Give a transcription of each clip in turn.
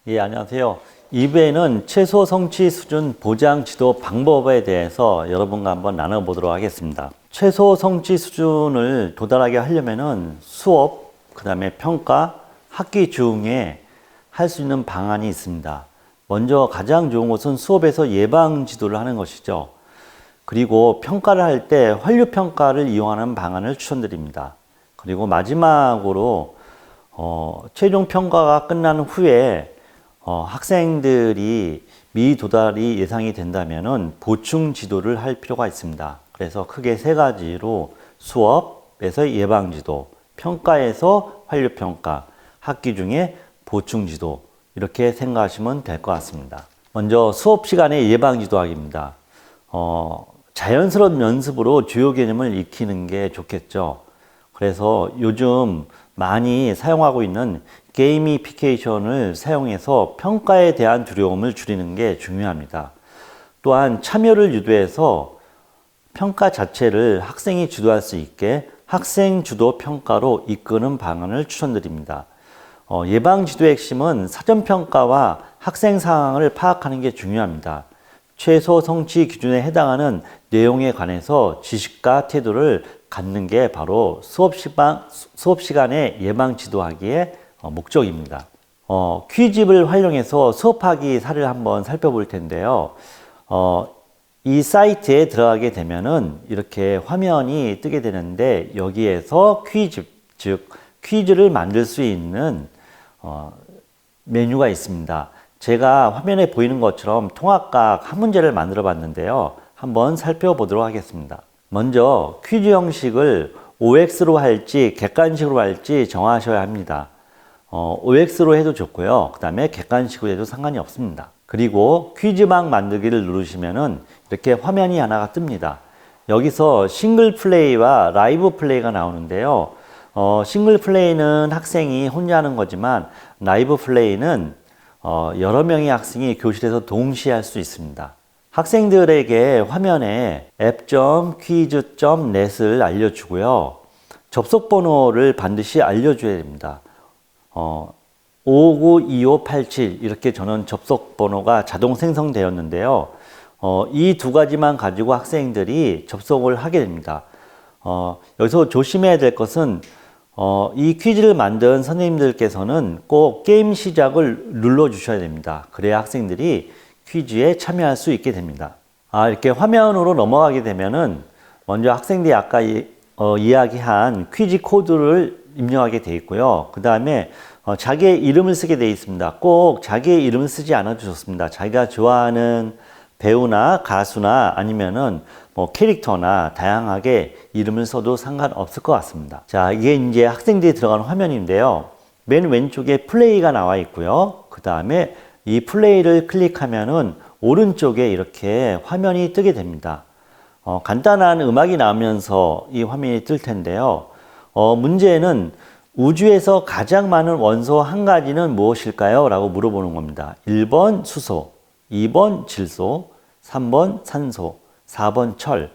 예, 안녕하세요. 2부에는 최소 성취 수준 보장 지도 방법에 대해서 여러분과 한번 나눠보도록 하겠습니다. 최소 성취 수준을 도달하게 하려면은 수업, 그 다음에 평가, 학기 중에 할 수 있는 방안이 있습니다. 먼저 가장 좋은 것은 수업에서 예방 지도를 하는 것이죠. 그리고 평가를 할 때 환류 평가를 이용하는 방안을 추천드립니다. 그리고 마지막으로 최종 평가가 끝난 후에 학생들이 미도달이 예상이 된다면은 보충 지도를 할 필요가 있습니다. 그래서 크게 세 가지로 수업에서 예방 지도, 평가에서 환류 평가, 학기 중에 보충 지도, 이렇게 생각하시면 될 것 같습니다. 먼저 수업 시간에 예방 지도하기입니다. 자연스러운 연습으로 주요 개념을 익히는 게 좋겠죠. 그래서 요즘 많이 사용하고 있는 게이미피케이션을 사용해서 평가에 대한 두려움을 줄이는 게 중요합니다. 또한 참여를 유도해서 평가 자체를 학생이 주도할 수 있게 학생 주도 평가로 이끄는 방안을 추천드립니다. 예방 지도의 핵심은 사전 평가와 학생 상황을 파악하는 게 중요합니다. 최소 성취 기준에 해당하는 내용에 관해서 지식과 태도를 갖는 게 바로 수업 시간에 예방 지도하기의 목적입니다. 퀴즈를 활용해서 수업하기 사례를 한번 살펴볼 텐데요. 이 사이트에 들어가게 되면은 이렇게 화면이 뜨게 되는데 여기에서 퀴즈, 즉 퀴즈를 만들 수 있는 메뉴가 있습니다. 제가 화면에 보이는 것처럼 통합각 한 문제를 만들어 봤는데요. 한번 살펴보도록 하겠습니다. 먼저 퀴즈 형식을 OX로 할지 객관식으로 할지 정하셔야 합니다. OX로 해도 좋고요. 그 다음에 객관식으로 해도 상관이 없습니다. 그리고 퀴즈방 만들기를 누르시면은 이렇게 화면이 하나가 뜹니다. 여기서 싱글 플레이와 라이브 플레이가 나오는데요. 싱글 플레이는 학생이 혼자 하는 거지만 라이브 플레이는 여러 명의 학생이 교실에서 동시에 할 수 있습니다. 학생들에게 화면에 app.quiz.net을 알려주고요. 접속 번호를 반드시 알려줘야 됩니다. 592587 이렇게 저는 접속 번호가 자동 생성되었는데요. 이 두 가지만 가지고 학생들이 접속을 하게 됩니다. 여기서 조심해야 될 것은 이 퀴즈를 만든 선생님들께서는 꼭 게임 시작을 눌러 주셔야 됩니다. 그래야 학생들이 퀴즈에 참여할 수 있게 됩니다. 이렇게 화면으로 넘어가게 되면은 먼저 학생들이 아까 이야기한 퀴즈 코드를 입력하게 되어 있고요. 그 다음에 자기의 이름을 쓰게 되어 있습니다. 꼭 자기의 이름을 쓰지 않아도 좋습니다. 자기가 좋아하는 배우나 가수나 아니면은 캐릭터나 다양하게 이름을 써도 상관없을 것 같습니다. 자, 이게 이제 학생들이 들어가는 화면인데요. 맨 왼쪽에 플레이가 나와 있고요. 그 다음에 이 플레이를 클릭하면은 오른쪽에 이렇게 화면이 뜨게 됩니다. 간단한 음악이 나오면서 이 화면이 뜰 텐데요. 문제는 우주에서 가장 많은 원소 한 가지는 무엇일까요? 라고 물어보는 겁니다. 1번 수소, 2번 질소, 3번 산소, 4번 철.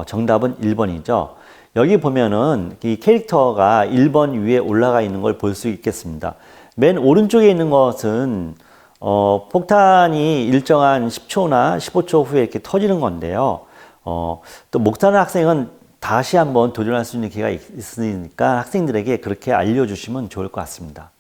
정답은 1번이죠. 여기 보면은 이 캐릭터가 1번 위에 올라가 있는 걸 볼 수 있겠습니다. 맨 오른쪽에 있는 것은 폭탄이 일정한 10초나 15초 후에 이렇게 터지는 건데요. 또 목타는 학생은 다시 한번 도전할 수 있는 기회가 있으니까 학생들에게 그렇게 알려주시면 좋을 것 같습니다.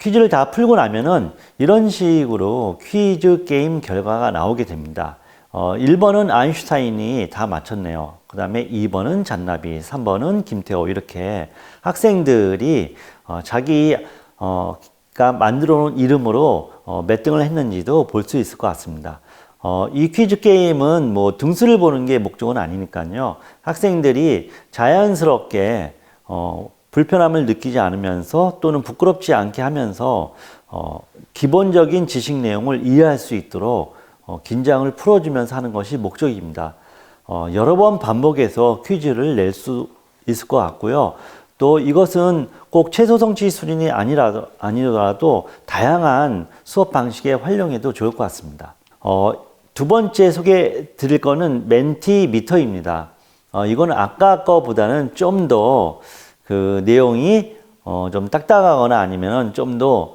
퀴즈를 다 풀고 나면은 이런 식으로 퀴즈 게임 결과가 나오게 됩니다. 1번은 아인슈타인이 다 맞췄네요. 그 다음에 2번은 잔나비, 3번은 김태호, 이렇게 학생들이 자기가 만들어 놓은 이름으로 몇 등을 했는지도 볼 수 있을 것 같습니다. 이 퀴즈 게임은 뭐 등수를 보는 게 목적은 아니니까요. 학생들이 자연스럽게 불편함을 느끼지 않으면서 또는 부끄럽지 않게 하면서 기본적인 지식 내용을 이해할 수 있도록 긴장을 풀어주면서 하는 것이 목적입니다. 여러 번 반복해서 퀴즈를 낼 수 있을 것 같고요. 또 이것은 꼭 최소 성취 수준이 아니더라도 다양한 수업 방식에 활용해도 좋을 것 같습니다. 두 번째 소개해 드릴 거는 멘티미터입니다. 이거는 아까 거보다는 좀 더 그 내용이 좀 딱딱하거나 아니면 좀 더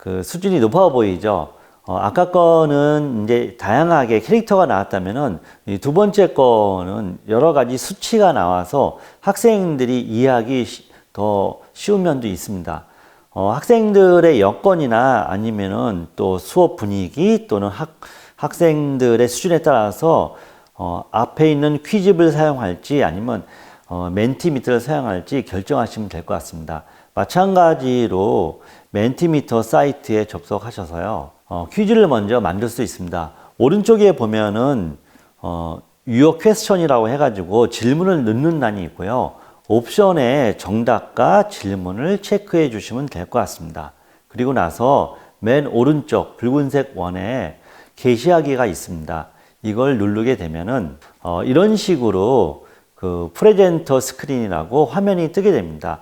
그 수준이 높아 보이죠. 아까 거는 이제 다양하게 캐릭터가 나왔다면은 이 두 번째 거는 여러 가지 수치가 나와서 학생들이 이해하기 더 쉬운 면도 있습니다. 학생들의 여건이나 아니면은 또 수업 분위기 또는 학생들의 수준에 따라서 앞에 있는 퀴즈를 사용할지 아니면 멘티미터를 사용할지 결정하시면 될 것 같습니다. 마찬가지로 멘티미터 사이트에 접속하셔서요. 퀴즈를 먼저 만들 수 있습니다. 오른쪽에 보면은 유어 퀘스천이라고 해가지고 질문을 넣는欄이 있고요. 옵션에 정답과 질문을 체크해 주시면 될 것 같습니다. 그리고 나서 맨 오른쪽 붉은색 원에 게시하기가 있습니다. 이걸 누르게 되면은 이런 식으로 그 프레젠터 스크린이라고 화면이 뜨게 됩니다.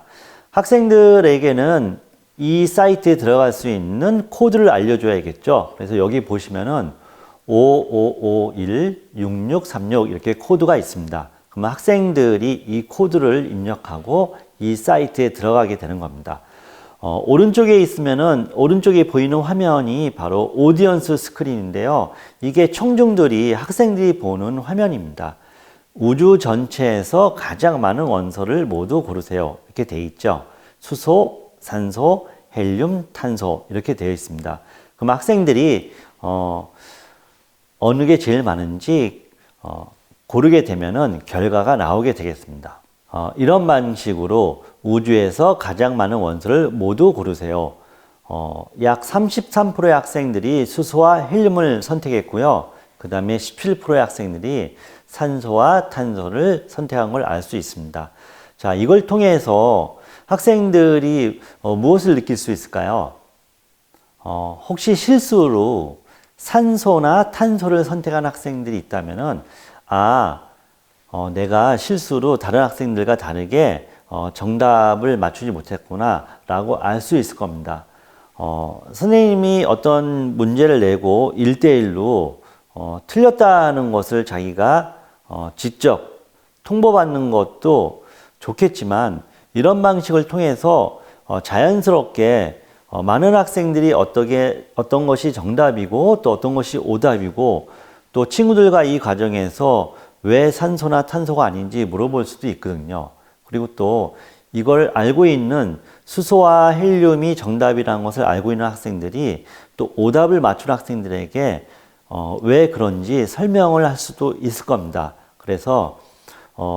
학생들에게는 이 사이트에 들어갈 수 있는 코드를 알려줘야겠죠. 그래서 여기 보시면은 5551-6636 이렇게 코드가 있습니다. 그러면 학생들이 이 코드를 입력하고 이 사이트에 들어가게 되는 겁니다. 오른쪽에 있으면은 오른쪽에 보이는 화면이 바로 오디언스 스크린인데요. 이게 청중들이 학생들이 보는 화면입니다. 우주 전체에서 가장 많은 원소를 모두 고르세요. 이렇게 되어 있죠. 수소, 산소, 헬륨, 탄소 이렇게 되어 있습니다. 그럼 학생들이 어느 게 제일 많은지 고르게 되면은 결과가 나오게 되겠습니다. 이런 방식으로 우주에서 가장 많은 원소를 모두 고르세요. 약 33%의 학생들이 수소와 헬륨을 선택했고요. 그 다음에 17%의 학생들이 산소와 탄소를 선택한 걸 알 수 있습니다. 자, 이걸 통해서 학생들이 무엇을 느낄 수 있을까요? 혹시 실수로 산소나 탄소를 선택한 학생들이 있다면은 내가 실수로 다른 학생들과 다르게 정답을 맞추지 못했구나 라고 알 수 있을 겁니다. 선생님이 어떤 문제를 내고 1대1로 틀렸다는 것을 자기가 직접 통보받는 것도 좋겠지만 이런 방식을 통해서 자연스럽게 많은 학생들이 어떤 것이 정답이고 또 어떤 것이 오답이고 또 친구들과 이 과정에서 왜 산소나 탄소가 아닌지 물어볼 수도 있거든요. 그리고 또 이걸 알고 있는 수소와 헬륨이 정답이라는 것을 알고 있는 학생들이 또 오답을 맞춘 학생들에게 왜 그런지 설명을 할 수도 있을 겁니다. 그래서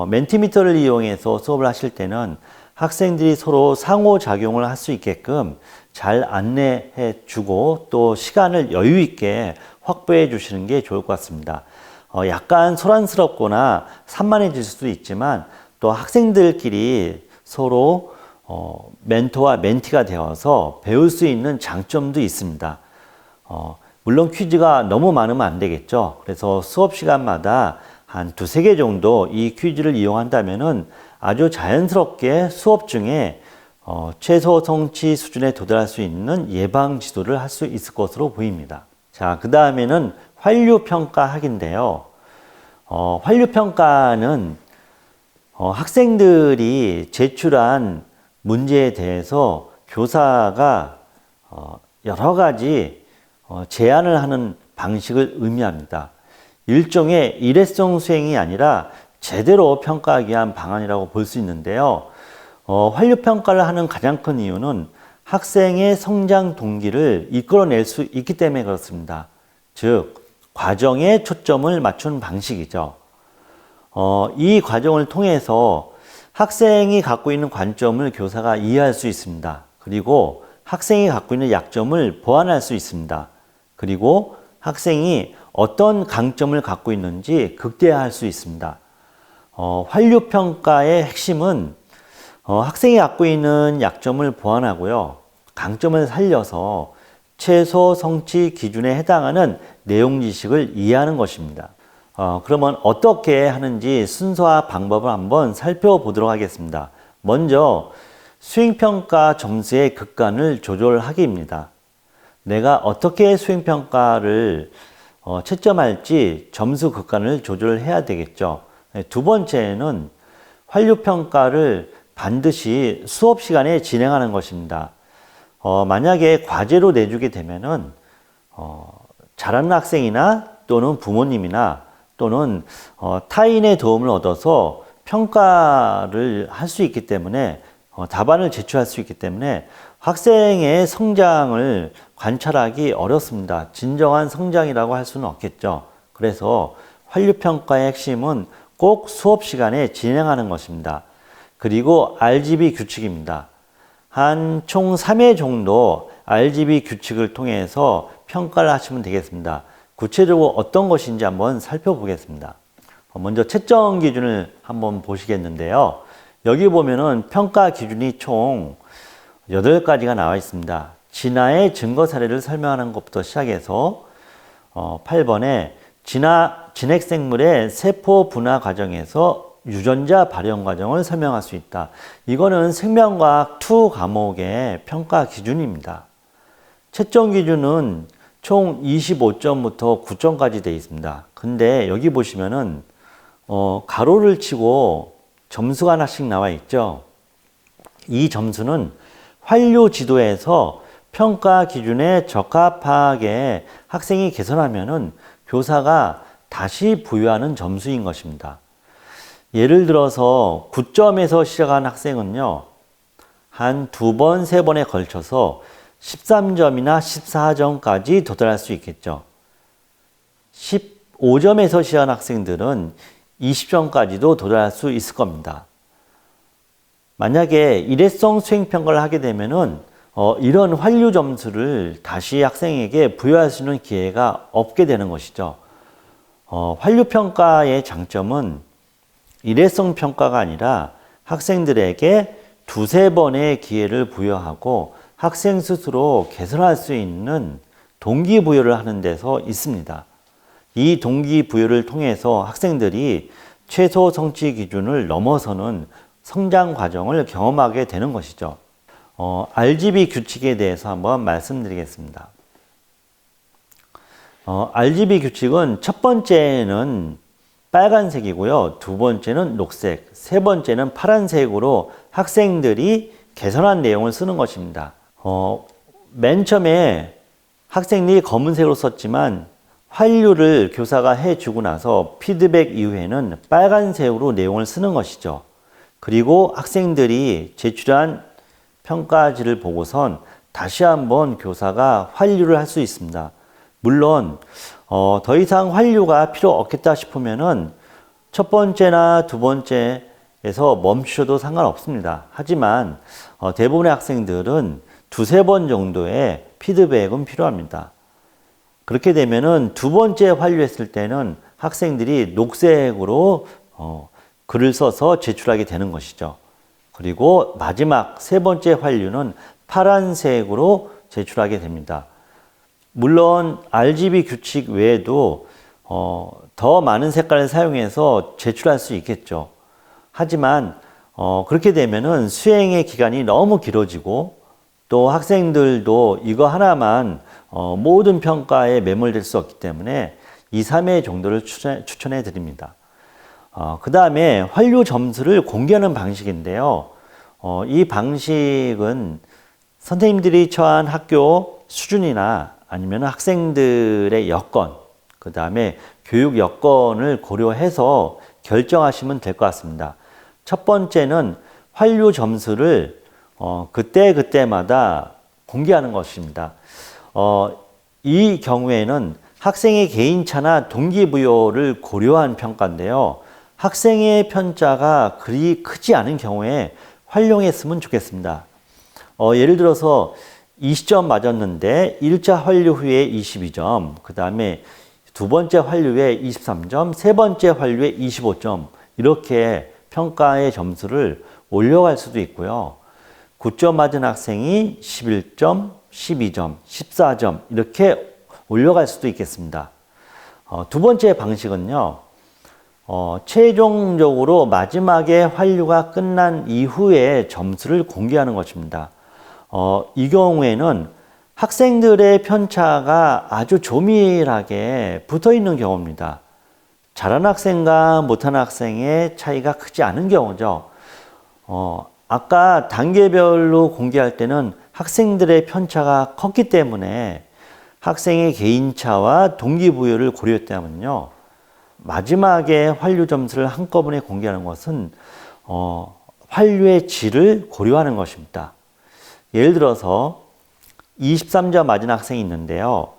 멘티미터를 이용해서 수업을 하실 때는 학생들이 서로 상호작용을 할 수 있게끔 잘 안내해 주고 또 시간을 여유 있게 확보해 주시는 게 좋을 것 같습니다. 약간 소란스럽거나 산만해질 수도 있지만 또 학생들끼리 서로 멘토와 멘티가 되어서 배울 수 있는 장점도 있습니다. 물론 퀴즈가 너무 많으면 안 되겠죠. 그래서 수업 시간마다 한 두세 개 정도 이 퀴즈를 이용한다면은 아주 자연스럽게 수업 중에 최소 성취 수준에 도달할 수 있는 예방 지도를 할 수 있을 것으로 보입니다. 자, 그 다음에는 환류평가학인데요. 환류평가는 학생들이 제출한 문제에 대해서 교사가 여러 가지 제안을 하는 방식을 의미합니다. 일종의 일회성 수행이 아니라 제대로 평가하기 위한 방안이라고 볼 수 있는데요. 환류평가를 하는 가장 큰 이유는 학생의 성장 동기를 이끌어낼 수 있기 때문에 그렇습니다. 즉, 과정에 초점을 맞춘 방식이죠. 이 과정을 통해서 학생이 갖고 있는 관점을 교사가 이해할 수 있습니다. 그리고 학생이 갖고 있는 약점을 보완할 수 있습니다. 그리고 학생이 어떤 강점을 갖고 있는지 극대화할 수 있습니다. 환류평가의 핵심은 학생이 갖고 있는 약점을 보완하고요. 강점을 살려서 최소 성취 기준에 해당하는 내용 지식을 이해하는 것입니다. 그러면 어떻게 하는지 순서와 방법을 한번 살펴보도록 하겠습니다. 먼저 수행평가 점수의 극간을 조절하기입니다. 내가 어떻게 수행평가를 채점할지 점수 극간을 조절해야 되겠죠. 두 번째는 환류평가를 반드시 수업 시간에 진행하는 것입니다. 만약에 과제로 내주게 되면은 잘하는 학생이나 또는 부모님이나 또는 타인의 도움을 얻어서 평가를 할 수 있기 때문에 답안을 제출할 수 있기 때문에 학생의 성장을 관찰하기 어렵습니다. 진정한 성장이라고 할 수는 없겠죠. 그래서 환류평가의 핵심은 꼭 수업 시간에 진행하는 것입니다. 그리고 RGB 규칙입니다. 한 총 3회 정도 RGB 규칙을 통해서 평가를 하시면 되겠습니다. 구체적으로 어떤 것인지 한번 살펴보겠습니다. 먼저 채점 기준을 한번 보시겠는데요. 여기 보면은 평가 기준이 총 8가지가 나와 있습니다. 진화의 증거 사례를 설명하는 것부터 시작해서 8번에 진핵생물의 세포 분화 과정에서 유전자 발현 과정을 설명할 수 있다. 이거는 생명과학 2 과목의 평가 기준입니다. 채점 기준은 총 25점부터 9점까지 되어 있습니다. 근데 여기 보시면은 가로를 치고 점수가 하나씩 나와 있죠. 이 점수는 환류 지도에서 평가 기준에 적합하게 학생이 개선하면은 교사가 다시 부여하는 점수인 것입니다. 예를 들어서 9점에서 시작한 학생은요, 한 2번, 3번에 걸쳐서 13점이나 14점까지 도달할 수 있겠죠. 15점에서 시작한 학생들은 20점까지도 도달할 수 있을 겁니다. 만약에 일회성 수행평가를 하게 되면은 이런 환류 점수를 다시 학생에게 부여할 수 있는 기회가 없게 되는 것이죠. 환류평가의 장점은 일회성 평가가 아니라 학생들에게 2-3번의 기회를 부여하고 학생 스스로 개선할 수 있는 동기부여를 하는 데서 있습니다. 이 동기부여를 통해서 학생들이 최소 성취 기준을 넘어서는 성장 과정을 경험하게 되는 것이죠. RGB 규칙에 대해서 한번 말씀드리겠습니다. RGB 규칙은 첫 번째는 빨간색이고요. 두 번째는 녹색, 세 번째는 파란색으로 학생들이 개선한 내용을 쓰는 것입니다. 맨 처음에 학생들이 검은색으로 썼지만 환류를 교사가 해주고 나서 피드백 이후에는 빨간색으로 내용을 쓰는 것이죠. 그리고 학생들이 제출한 평가지를 보고선 다시 한번 교사가 환류를 할 수 있습니다. 물론 더 이상 환류가 필요 없겠다 싶으면은 첫 번째나 두 번째에서 멈추셔도 상관없습니다. 하지만 대부분의 학생들은 2-3번 정도의 피드백은 필요합니다. 그렇게 되면은 두 번째 환류했을 때는 학생들이 녹색으로 글을 써서 제출하게 되는 것이죠. 그리고 마지막 세 번째 환류는 파란색으로 제출하게 됩니다. 물론 RGB 규칙 외에도 더 많은 색깔을 사용해서 제출할 수 있겠죠. 하지만 그렇게 되면은 수행의 기간이 너무 길어지고 또 학생들도 이거 하나만 모든 평가에 매몰될 수 없기 때문에 2-3회 정도를 추천해 드립니다. 그 다음에 환류 점수를 공개하는 방식인데요. 이 방식은 선생님들이 처한 학교 수준이나 아니면 학생들의 여건, 그 다음에 교육 여건을 고려해서 결정하시면 될 것 같습니다. 첫 번째는 환류 점수를 그때마다 공개하는 것입니다. 이 경우에는 학생의 개인차나 동기부여를 고려한 평가인데요. 학생의 편차가 그리 크지 않은 경우에 활용했으면 좋겠습니다. 예를 들어서 20점 맞았는데 1차 환류 후에 22점, 그 다음에 두 번째 환류에 23점, 세 번째 환류에 25점 이렇게 평가의 점수를 올려갈 수도 있고요. 9점 맞은 학생이 11점, 12점, 14점 이렇게 올려갈 수도 있겠습니다. 두 번째 방식은요. 최종적으로 마지막에 환류가 끝난 이후에 점수를 공개하는 것입니다. 이 경우에는 학생들의 편차가 아주 조밀하게 붙어 있는 경우입니다. 잘하는 학생과 못하는 학생의 차이가 크지 않은 경우죠. 아까 단계별로 공개할 때는 학생들의 편차가 컸기 때문에 학생의 개인차와 동기부여를 고려했다면요. 마지막에 환류 점수를 한꺼번에 공개하는 것은 환류의 질을 고려하는 것입니다. 예를 들어서 23점 맞은 학생이 있는데요.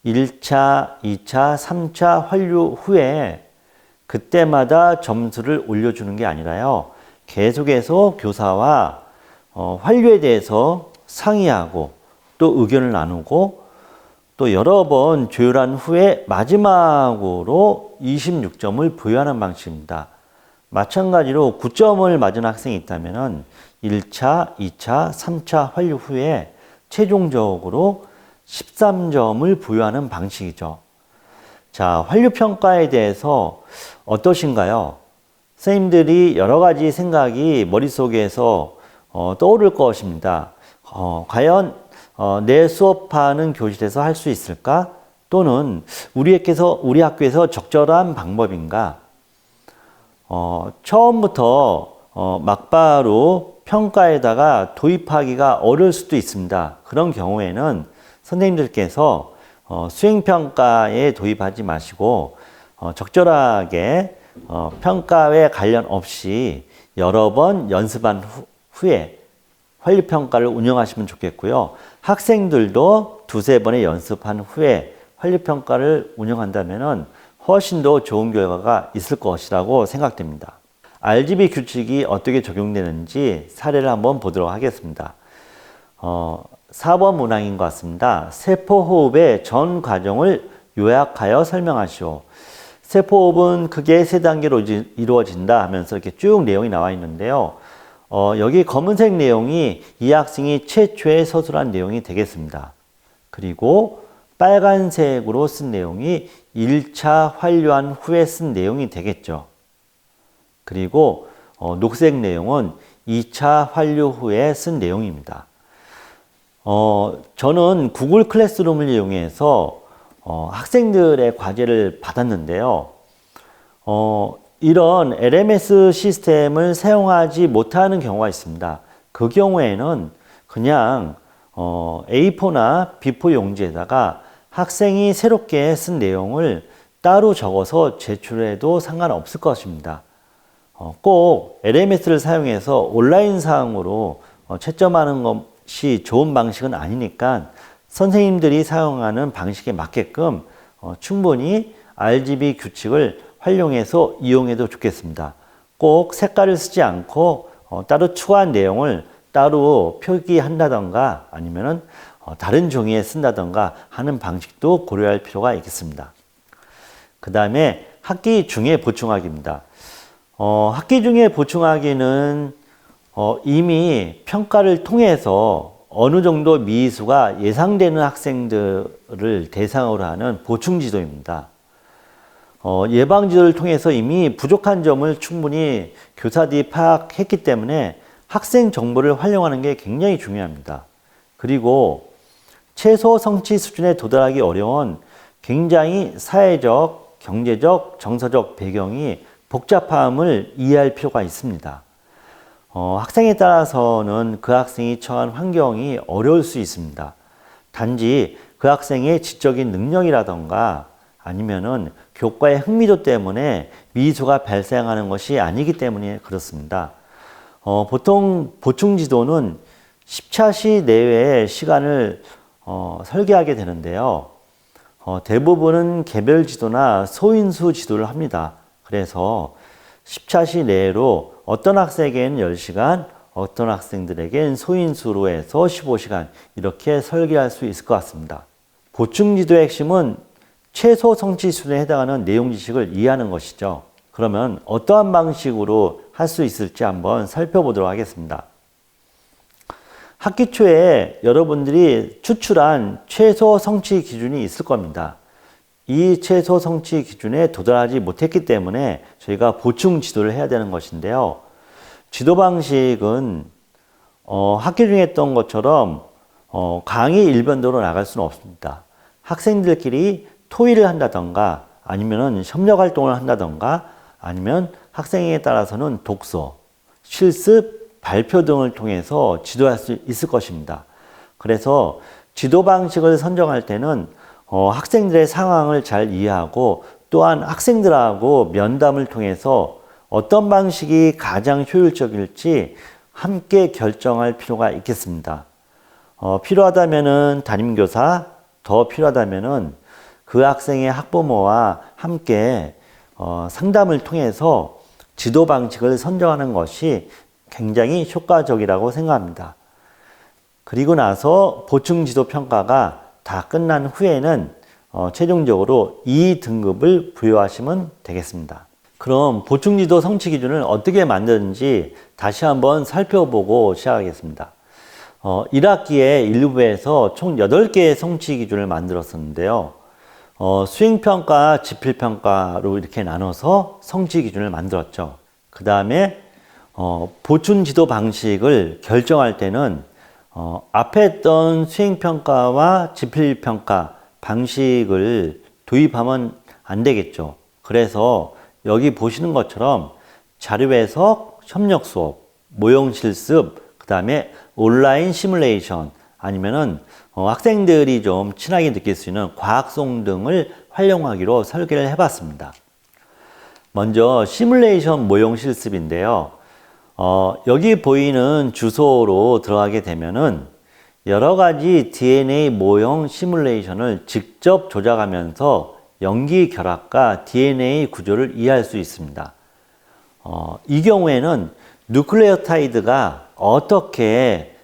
1차, 2차, 3차 환류 후에 그때마다 점수를 올려주는 게 아니라요. 계속해서 교사와 환류에 대해서 상의하고 또 의견을 나누고 또 여러 번 조율한 후에 마지막으로 26점을 부여하는 방식입니다. 마찬가지로 9점을 맞은 학생이 있다면 1차, 2차, 3차 환류 후에 최종적으로 13점을 부여하는 방식이죠. 자, 환류평가에 대해서 어떠신가요? 선생님들이 여러 가지 생각이 머릿속에서 떠오를 것입니다. 과연 내 수업하는 교실에서 할 수 있을까? 또는 우리 학교에서 적절한 방법인가? 처음부터 막바로 평가에다가 도입하기가 어려울 수도 있습니다. 그런 경우에는 선생님들께서 수행평가에 도입하지 마시고 적절하게 평가에 관련 없이 여러 번 연습한 후에 환류평가를 운영하시면 좋겠고요. 학생들도 두세 번의 연습한 후에 환류평가를 운영한다면 훨씬 더 좋은 결과가 있을 것이라고 생각됩니다. RGB 규칙이 어떻게 적용되는지 사례를 한번 보도록 하겠습니다. 4번 문항인 것 같습니다. 세포호흡의 전 과정을 요약하여 설명하시오. 세포호흡은 크게 세 단계로 이루어진다 하면서 이렇게 쭉 내용이 나와 있는데요. 여기 검은색 내용이 이 학생이 최초에 서술한 내용이 되겠습니다. 그리고 빨간색으로 쓴 내용이 1차 환류한 후에 쓴 내용이 되겠죠. 그리고 녹색 내용은 2차 환류 후에 쓴 내용입니다. 저는 구글 클래스룸을 이용해서 학생들의 과제를 받았는데요. 이런 LMS 시스템을 사용하지 못하는 경우가 있습니다. 그 경우에는 그냥 A4나 B4 용지에다가 학생이 새롭게 쓴 내용을 따로 적어서 제출해도 상관없을 것입니다. 꼭 LMS를 사용해서 온라인상으로 채점하는 것이 좋은 방식은 아니니까 선생님들이 사용하는 방식에 맞게끔 충분히 RGB 규칙을 활용해서 이용해도 좋겠습니다. 꼭 색깔을 쓰지 않고 따로 추가한 내용을 따로 표기한다던가 아니면은 다른 종이에 쓴다던가 하는 방식도 고려할 필요가 있겠습니다. 그 다음에 학기 중에 보충하기입니다. 학기 중에 보충하기는 이미 평가를 통해서 어느 정도 미수가 예상되는 학생들을 대상으로 하는 보충 지도입니다. 예방 지도를 통해서 이미 부족한 점을 충분히 교사들이 파악했기 때문에 학생 정보를 활용하는 게 굉장히 중요합니다. 그리고 최소 성취 수준에 도달하기 어려운 굉장히 사회적, 경제적, 정서적 배경이 복잡함을 이해할 필요가 있습니다. 학생에 따라서는 그 학생이 처한 환경이 어려울 수 있습니다. 단지 그 학생의 지적인 능력이라던가 아니면은 교과의 흥미도 때문에 미수가 발생하는 것이 아니기 때문에 그렇습니다. 보통 보충 지도는 10차 시 내외의 시간을 설계하게 되는데요. 대부분은 개별 지도나 소인수 지도를 합니다. 그래서 10차 시 내로 어떤 학생에게는 10시간, 어떤 학생들에게는 소인수로 해서 15시간 이렇게 설계할 수 있을 것 같습니다. 보충 지도의 핵심은 최소 성취 수준에 해당하는 내용 지식을 이해하는 것이죠. 그러면 어떠한 방식으로 할 수 있을지 한번 살펴보도록 하겠습니다. 학기 초에 여러분들이 추출한 최소 성취 기준이 있을 겁니다. 이 최소 성취 기준에 도달하지 못했기 때문에 저희가 보충 지도를 해야 되는 것인데요. 지도 방식은 학기 중에 했던 것처럼 강의 일변도로 나갈 수는 없습니다. 학생들끼리 토의를 한다던가 아니면은 협력 활동을 한다던가 아니면 학생에 따라서는 독서, 실습, 발표 등을 통해서 지도할 수 있을 것입니다. 그래서 지도 방식을 선정할 때는 학생들의 상황을 잘 이해하고 또한 학생들하고 면담을 통해서 어떤 방식이 가장 효율적일지 함께 결정할 필요가 있겠습니다. 필요하다면은 담임교사, 더 필요하다면은 그 학생의 학부모와 함께 상담을 통해서 지도 방식을 선정하는 것이 굉장히 효과적이라고 생각합니다. 그리고 나서 보충 지도 평가가 다 끝난 후에는 최종적으로 2등급을 부여하시면 되겠습니다. 그럼 보충 지도 성취 기준을 어떻게 만드는지 다시 한번 살펴보고 시작하겠습니다. 1학기에 1부에서 총 8개의 성취 기준을 만들었었는데요. 수행평가, 지필평가로 이렇게 나눠서 성취 기준을 만들었죠. 그 다음에 보충 지도 방식을 결정할 때는 앞에 했던 수행평가와 지필평가 방식을 도입하면 안 되겠죠. 그래서 여기 보시는 것처럼 자료 해석, 협력 수업, 모형 실습, 그 다음에 온라인 시뮬레이션 아니면은 학생들이 좀 친하게 느낄 수 있는 과학송 등을 활용하기로 설계를 해봤습니다. 먼저 시뮬레이션 모형 실습인데요. 여기 보이는 주소로 들어가게 되면은 여러 가지 DNA 모형 시뮬레이션을 직접 조작하면서 염기 결합과 DNA 구조를 이해할 수 있습니다. 이 경우에는 누클레오타이드가 어떻게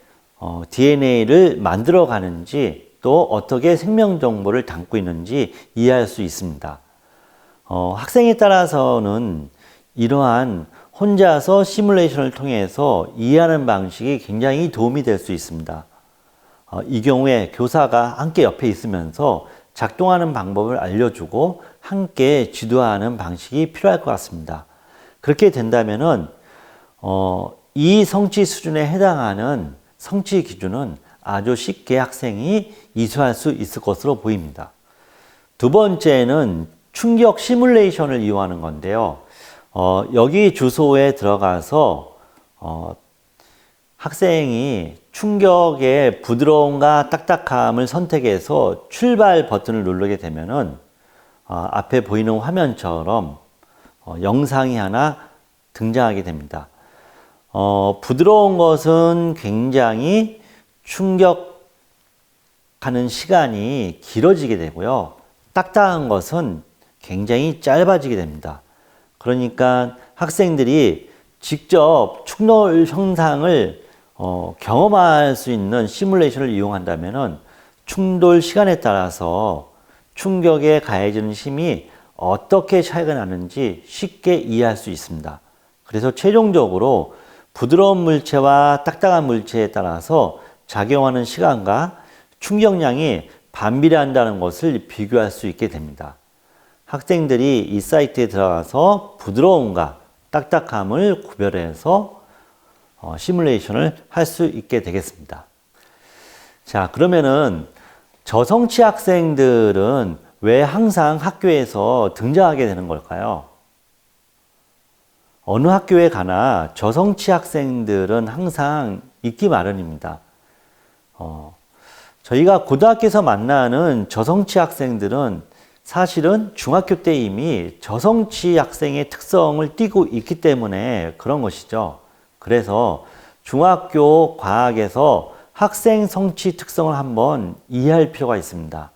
DNA를 만들어 가는지 또 어떻게 생명 정보를 담고 있는지 이해할 수 있습니다. 학생에 따라서는 이러한 혼자서 시뮬레이션을 통해서 이해하는 방식이 굉장히 도움이 될 수 있습니다. 이 경우에 교사가 함께 옆에 있으면서 작동하는 방법을 알려주고 함께 지도하는 방식이 필요할 것 같습니다. 그렇게 된다면은 이 성취 수준에 해당하는 성취 기준은 아주 쉽게 학생이 이수할 수 있을 것으로 보입니다. 두 번째는 충격 시뮬레이션을 이용하는 건데요. 여기 주소에 들어가서 학생이 충격의 부드러움과 딱딱함을 선택해서 출발 버튼을 누르게 되면은 앞에 보이는 화면처럼 영상이 하나 등장하게 됩니다. 부드러운 것은 굉장히 충격하는 시간이 길어지게 되고요. 딱딱한 것은 굉장히 짧아지게 됩니다. 그러니까 학생들이 직접 충돌 현상을 경험할 수 있는 시뮬레이션을 이용한다면은 충돌 시간에 따라서 충격에 가해지는 힘이 어떻게 차이가 나는지 쉽게 이해할 수 있습니다. 그래서 최종적으로 부드러운 물체와 딱딱한 물체에 따라서 작용하는 시간과 충격량이 반비례한다는 것을 비교할 수 있게 됩니다. 학생들이 이 사이트에 들어가서 부드러움과 딱딱함을 구별해서 시뮬레이션을 할 수 있게 되겠습니다. 자, 그러면은 저성취 학생들은 왜 항상 학교에서 등장하게 되는 걸까요? 어느 학교에 가나 저성취 학생들은 항상 있기 마련입니다. 저희가 고등학교에서 만나는 저성취 학생들은 사실은 중학교 때 이미 저성취 학생의 특성을 띠고 있기 때문에 그런 것이죠. 그래서 중학교 과학에서 학생 성취 특성을 한번 이해할 필요가 있습니다.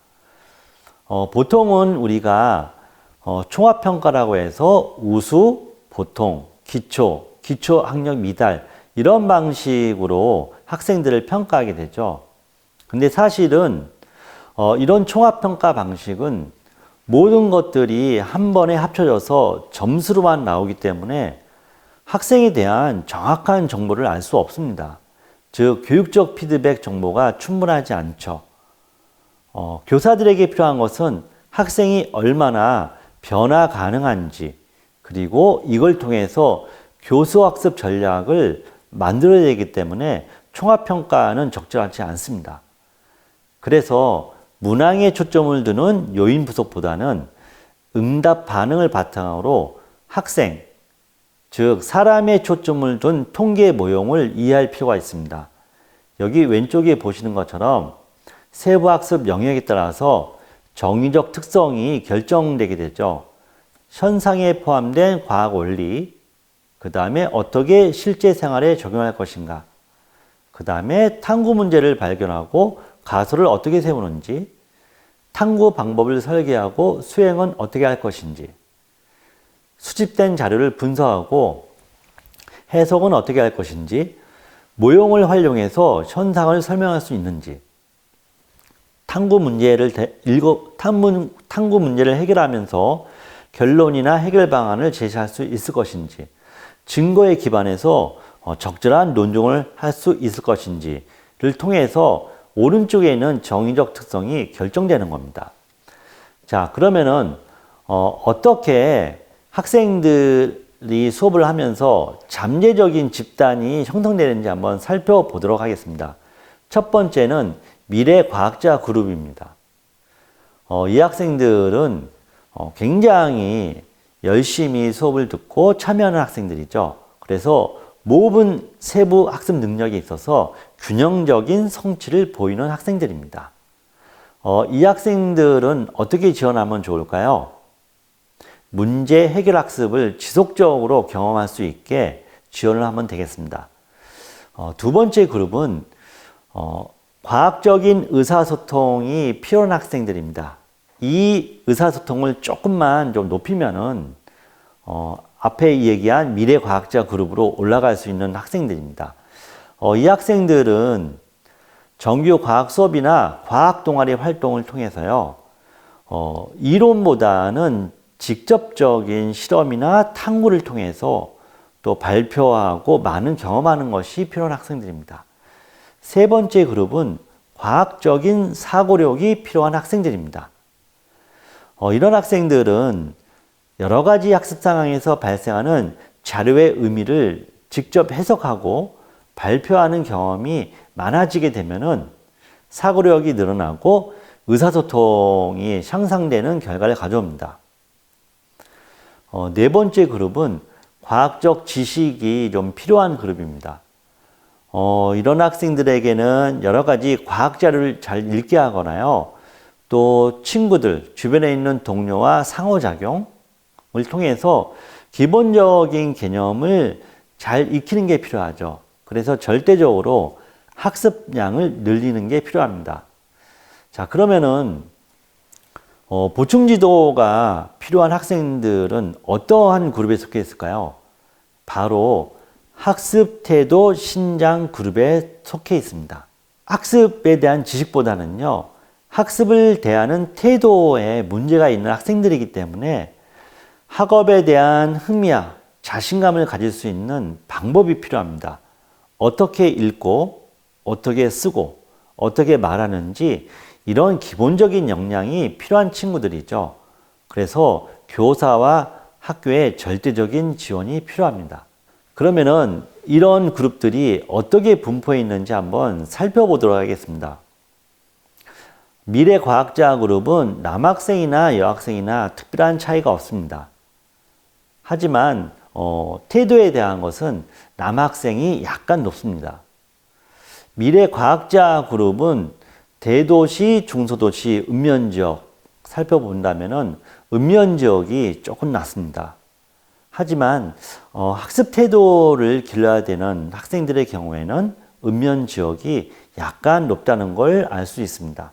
보통은 우리가 총합평가라고 해서 우수, 보통, 기초, 기초 학력 미달 이런 방식으로 학생들을 평가하게 되죠. 근데 사실은 이런 총합평가 방식은 모든 것들이 한 번에 합쳐져서 점수로만 나오기 때문에 학생에 대한 정확한 정보를 알 수 없습니다. 즉 교육적 피드백 정보가 충분하지 않죠. 교사들에게 필요한 것은 학생이 얼마나 변화 가능한지 그리고 이걸 통해서 교수학습 전략을 만들어야 되기 때문에 총합평가는 적절하지 않습니다. 그래서 문항에 초점을 두는 요인 분석보다는 응답 반응을 바탕으로 학생, 즉 사람의 초점을 둔 통계 모형을 이해할 필요가 있습니다. 여기 왼쪽에 보시는 것처럼 세부학습 영역에 따라서 정의적 특성이 결정되게 되죠. 현상에 포함된 과학 원리, 그 다음에 어떻게 실제 생활에 적용할 것인가, 그 다음에 탐구 문제를 발견하고 가설을 어떻게 세우는지, 탐구 방법을 설계하고 수행은 어떻게 할 것인지, 수집된 자료를 분석하고 해석은 어떻게 할 것인지, 모형을 활용해서 현상을 설명할 수 있는지, 탐구 문제를 해결하면서 결론이나 해결 방안을 제시할 수 있을 것인지, 증거에 기반해서 적절한 논증을 할 수 있을 것인지를 통해서 오른쪽에 있는 정의적 특성이 결정되는 겁니다. 자, 그러면은 어떻게 학생들이 수업을 하면서 잠재적인 집단이 형성되는지 한번 살펴보도록 하겠습니다. 첫 번째는 미래과학자 그룹입니다. 이 학생들은 굉장히 열심히 수업을 듣고 참여하는 학생들이죠. 그래서 모든 세부 학습 능력에 있어서 균형적인 성취를 보이는 학생들입니다. 이 학생들은 어떻게 지원하면 좋을까요? 문제 해결 학습을 지속적으로 경험할 수 있게 지원을 하면 되겠습니다. 두 번째 그룹은 과학적인 의사소통이 필요한 학생들입니다. 이 의사소통을 조금만 좀 높이면은 앞에 얘기한 미래과학자 그룹으로 올라갈 수 있는 학생들입니다. 이 학생들은 정규 과학 수업이나 과학 동아리 활동을 통해서요, 이론보다는 직접적인 실험이나 탐구를 통해서 또 발표하고 많은 경험하는 것이 필요한 학생들입니다. 세 번째 그룹은 과학적인 사고력이 필요한 학생들입니다. 이런 학생들은 여러 가지 학습 상황에서 발생하는 자료의 의미를 직접 해석하고 발표하는 경험이 많아지게 되면은 사고력이 늘어나고 의사소통이 향상되는 결과를 가져옵니다. 네 번째 그룹은 과학적 지식이 좀 필요한 그룹입니다. 이런 학생들에게는 여러 가지 과학 자료를 잘 읽게 하거나요, 또 친구들, 주변에 있는 동료와 상호작용을 통해서 기본적인 개념을 잘 익히는 게 필요하죠. 그래서 절대적으로 학습량을 늘리는 게 필요합니다. 자, 그러면은 보충 지도가 필요한 학생들은 어떠한 그룹에 속해 있을까요? 바로 학습 태도 신장 그룹에 속해 있습니다. 학습에 대한 지식보다는요, 학습을 대하는 태도에 문제가 있는 학생들이기 때문에 학업에 대한 흥미와 자신감을 가질 수 있는 방법이 필요합니다. 어떻게 읽고, 어떻게 쓰고, 어떻게 말하는지 이런 기본적인 역량이 필요한 친구들이죠. 그래서 교사와 학교의 절대적인 지원이 필요합니다. 그러면은 이런 그룹들이 어떻게 분포해 있는지 한번 살펴보도록 하겠습니다. 미래과학자 그룹은 남학생이나 여학생이나 특별한 차이가 없습니다. 하지만 태도에 대한 것은 남학생이 약간 높습니다. 미래과학자 그룹은 대도시, 중소도시, 읍면지역 살펴본다면은 읍면지역이 조금 낮습니다. 하지만 학습 태도를 길러야 되는 학생들의 경우에는 읍면지역이 약간 높다는 걸 알 수 있습니다.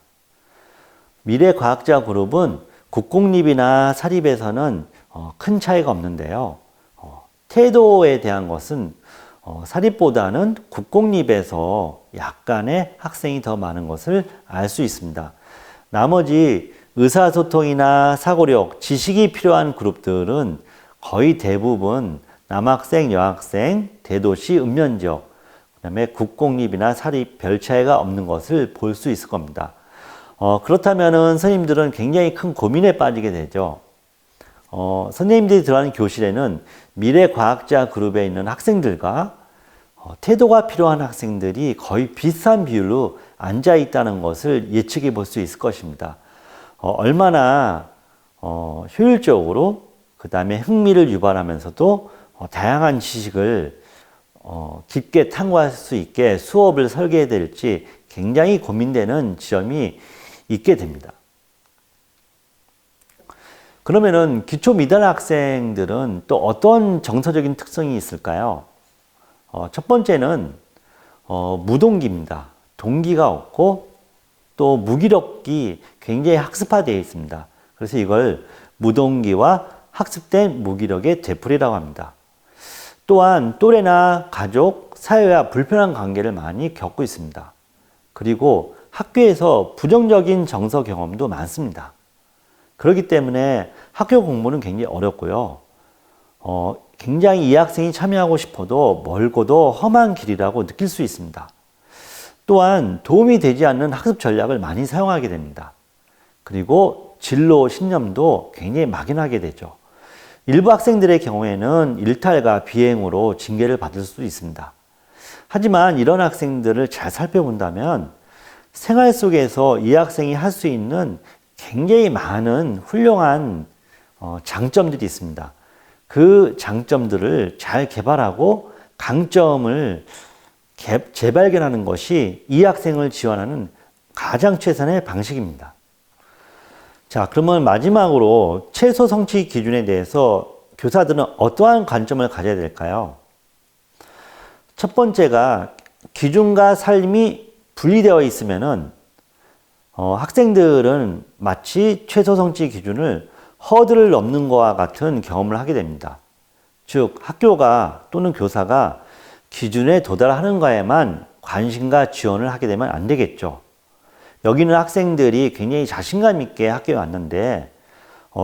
미래과학자 그룹은 국공립이나 사립에서는 큰 차이가 없는데요. 태도에 대한 것은 사립보다는 국공립에서 약간의 학생이 더 많은 것을 알 수 있습니다. 나머지 의사소통이나 사고력, 지식이 필요한 그룹들은 거의 대부분 남학생, 여학생, 대도시, 읍면지역, 그 다음에 국공립이나 사립 별 차이가 없는 것을 볼 수 있을 겁니다. 그렇다면은 선생님들은 굉장히 큰 고민에 빠지게 되죠. 선생님들이 들어가는 교실에는 미래과학자 그룹에 있는 학생들과 태도가 필요한 학생들이 거의 비슷한 비율로 앉아 있다는 것을 예측해 볼 수 있을 것입니다. 얼마나 효율적으로 그 다음에 흥미를 유발하면서도 다양한 지식을 깊게 탐구할 수 있게 수업을 설계해야 될지 굉장히 고민되는 지점이 있게 됩니다. 그러면은 기초 미달 학생들은 또 어떤 정서적인 특성이 있을까요? 첫 번째는 무동기입니다. 동기가 없고 또 무기력이 굉장히 학습화되어 있습니다. 그래서 이걸 무동기와 학습된 무기력의 되풀이라고 합니다. 또한 또래나 가족, 사회와 불편한 관계를 많이 겪고 있습니다. 그리고 학교에서 부정적인 정서 경험도 많습니다. 그렇기 때문에 학교 공부는 굉장히 어렵고요. 굉장히 이 학생이 참여하고 싶어도 멀고도 험한 길이라고 느낄 수 있습니다. 또한 도움이 되지 않는 학습 전략을 많이 사용하게 됩니다. 그리고 진로 신념도 굉장히 막연하게 되죠. 일부 학생들의 경우에는 일탈과 비행으로 징계를 받을 수도 있습니다. 하지만 이런 학생들을 잘 살펴본다면 생활 속에서 이 학생이 할 수 있는 굉장히 많은 훌륭한 장점들이 있습니다. 그 장점들을 잘 개발하고 강점을 재발견하는 것이 이 학생을 지원하는 가장 최선의 방식입니다. 자, 그러면 마지막으로 최소 성취 기준에 대해서 교사들은 어떠한 관점을 가져야 될까요? 첫 번째가 기준과 삶이 분리되어 있으면은 학생들은 마치 최소 성취 기준을 허들을 넘는 것과 같은 경험을 하게 됩니다. 즉, 학교가 또는 교사가 기준에 도달하는 거에만 관심과 지원을 하게 되면 안 되겠죠. 여기는 학생들이 굉장히 자신감 있게 학교에 왔는데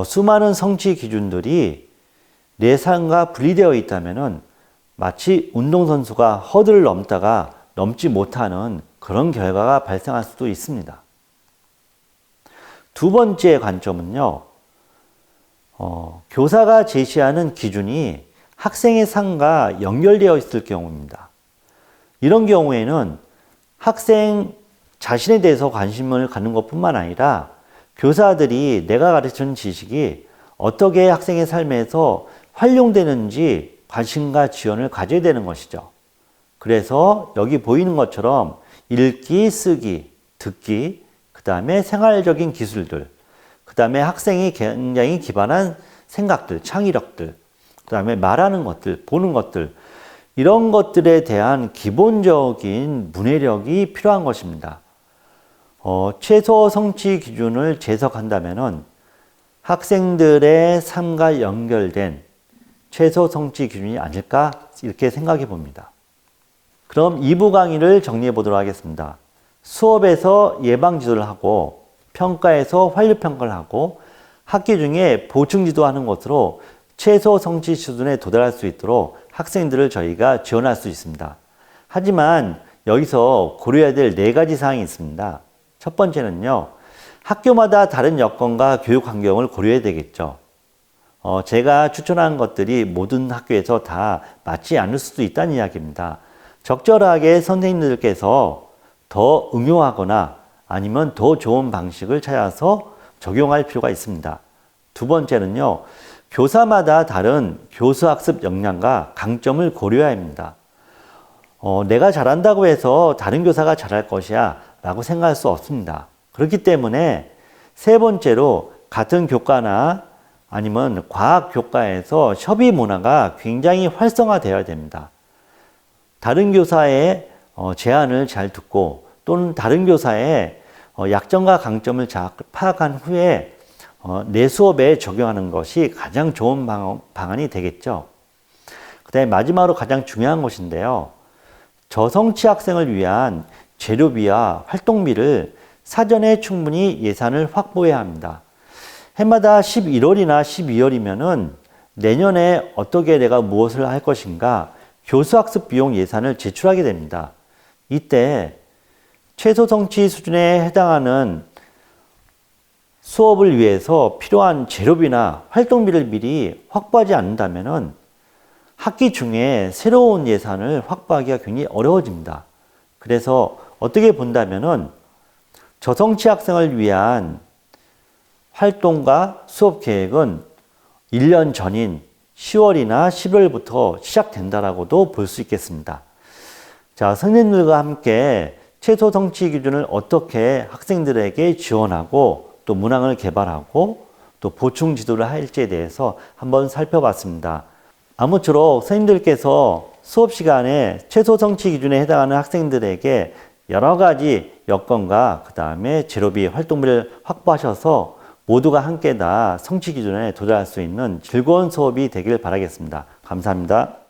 수많은 성취 기준들이 내 삶과 분리되어 있다면은 마치 운동선수가 허들을 넘다가 넘지 못하는 그런 결과가 발생할 수도 있습니다. 두 번째 관점은요, 교사가 제시하는 기준이 학생의 삶과 연결되어 있을 경우입니다. 이런 경우에는 학생 자신에 대해서 관심을 갖는 것뿐만 아니라 교사들이 내가 가르치는 지식이 어떻게 학생의 삶에서 활용되는지 관심과 지원을 가져야 되는 것이죠. 그래서 여기 보이는 것처럼 읽기, 쓰기, 듣기, 그 다음에 생활적인 기술들, 그 다음에 학생이 굉장히 기반한 생각들, 창의력들, 그 다음에 말하는 것들, 보는 것들, 이런 것들에 대한 기본적인 문해력이 필요한 것입니다. 최소 성취 기준을 재석한다면은 학생들의 삶과 연결된 최소 성취 기준이 아닐까 이렇게 생각해 봅니다. 그럼 2부 강의를 정리해 보도록 하겠습니다. 수업에서 예방 지도를 하고 평가에서 완료 평가를 하고 학기 중에 보충 지도하는 것으로 최소 성취 수준에 도달할 수 있도록 학생들을 저희가 지원할 수 있습니다. 하지만 여기서 고려해야 될 4가지 사항이 있습니다. 첫 번째는요, 학교마다 다른 여건과 교육 환경을 고려해야 되겠죠. 제가 추천한 것들이 모든 학교에서 다 맞지 않을 수도 있다는 이야기입니다. 적절하게 선생님들께서 더 응용하거나 아니면 더 좋은 방식을 찾아서 적용할 필요가 있습니다. 두 번째는요, 교사마다 다른 교수학습 역량과 강점을 고려해야 합니다. 내가 잘한다고 해서 다른 교사가 잘할 것이야 라고 생각할 수 없습니다. 그렇기 때문에 세 번째로 같은 교과나 아니면 과학 교과에서 협의 문화가 굉장히 활성화되어야 됩니다. 다른 교사의 제안을 잘 듣고 또는 다른 교사의 약점과 강점을 잘 파악한 후에 내 수업에 적용하는 것이 가장 좋은 방안이 되겠죠. 그 다음에 마지막으로 가장 중요한 것인데요. 저성취 학생을 위한 재료비와 활동비를 사전에 충분히 예산을 확보해야 합니다. 해마다 11월이나 12월이면은 내년에 어떻게 내가 무엇을 할 것인가 교수학습 비용 예산을 제출하게 됩니다. 이때 최소 성취 수준에 해당하는 수업을 위해서 필요한 재료비나 활동비를 미리 확보하지 않는다면은 학기 중에 새로운 예산을 확보하기가 굉장히 어려워집니다. 그래서 어떻게 본다면은 저성취 학생을 위한 활동과 수업 계획은 1년 전인 10월이나 11월부터 시작된다라고도 볼 수 있겠습니다. 자, 선생님들과 함께 최소 성취 기준을 어떻게 학생들에게 지원하고 또 문항을 개발하고 또 보충 지도를 할지에 대해서 한번 살펴봤습니다. 아무쪼록 선생님들께서 수업 시간에 최소 성취 기준에 해당하는 학생들에게 여러 가지 여건과 그 다음에 제로비 활동비를 확보하셔서 모두가 함께 다 성취 기준에 도달할 수 있는 즐거운 수업이 되길 바라겠습니다. 감사합니다.